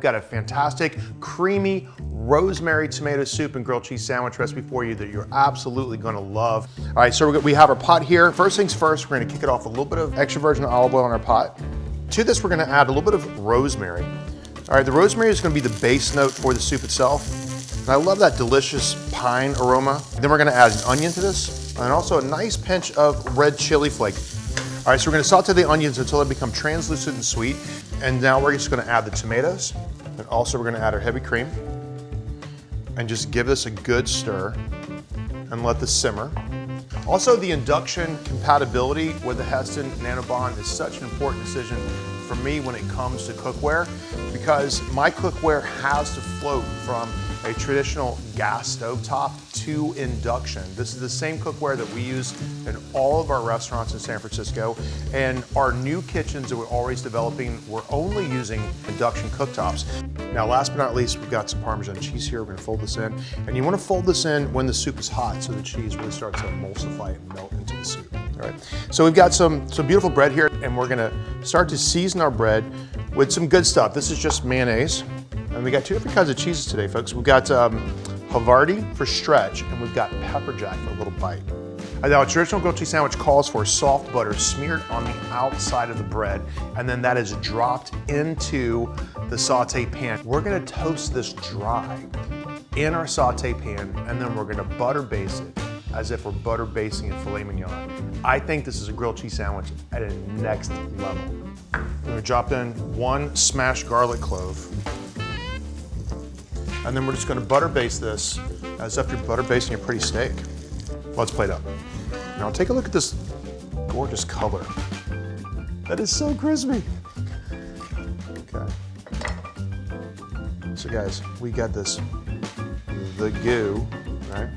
We've got a fantastic, creamy rosemary tomato soup and grilled cheese sandwich recipe for you that you're absolutely gonna love. All right, so we have our pot here. First things first, we're gonna kick it off with a little bit of extra virgin olive oil in our pot. To this, we're gonna add a little bit of rosemary. All right, the rosemary is gonna be the base note for the soup itself. And I love that delicious pine aroma. Then we're gonna add an onion to this, and also a nice pinch of red chili flake. All right, so we're gonna saute the onions until they become translucent and sweet. And now we're just gonna add the tomatoes, and also we're gonna add our heavy cream, and just give this a good stir, and let this simmer. Also, the induction compatibility with the Hestan NanoBond is such an important decision for me when it comes to cookware, because my cookware has to float from a traditional gas stovetop to induction. This is the same cookware that we use in all of our restaurants in San Francisco, and our new kitchens that we're always developing, we're only using induction cooktops. Now, last but not least, we've got some Parmesan cheese here. We're gonna fold this in, and you wanna fold this in when the soup is hot so the cheese really starts to emulsify and melt into the soup. All right, so we've got some beautiful bread here, and we're gonna start to season our bread with some good stuff. This is just mayonnaise. And we got two different kinds of cheeses today, folks. We've got Havarti for stretch, and we've got pepper jack for a little bite. Now, a traditional grilled cheese sandwich calls for soft butter smeared on the outside of the bread, and then that is dropped into the saute pan. We're gonna toast this dry in our saute pan, and then we're gonna butter baste it as if we're butter basting a filet mignon. I think this is a grilled cheese sandwich at a next level. I'm gonna drop in one smashed garlic clove. And then we're just gonna butter baste this as if you're butter basting a pretty steak. Let's plate up. Now take a look at this gorgeous color. That is so crispy. Okay. So guys, we got this, the goo, right?